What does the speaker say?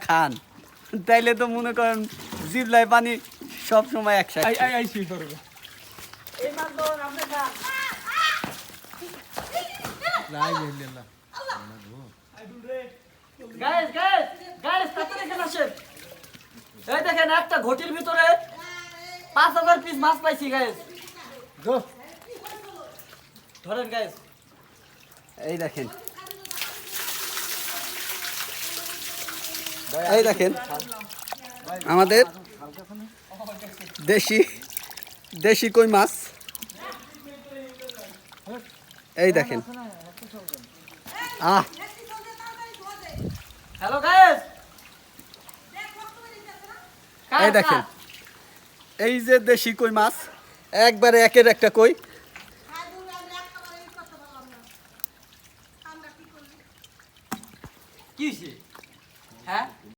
খান তাইলে তো মনে করেন জিবলায় পানি সব সময় একসাথে দেখেন একটা ঘটির ভিতরে 5000 পিস মাছ পাইছি গাইস ধরেন গাইস এই দেখেন এই দেখেন আমাদের দেশি কই মাছ এই দেখেন হ্যালো গাইস এই দেখেন এই যে দেশি কই মাছ একবারে একের একটা কই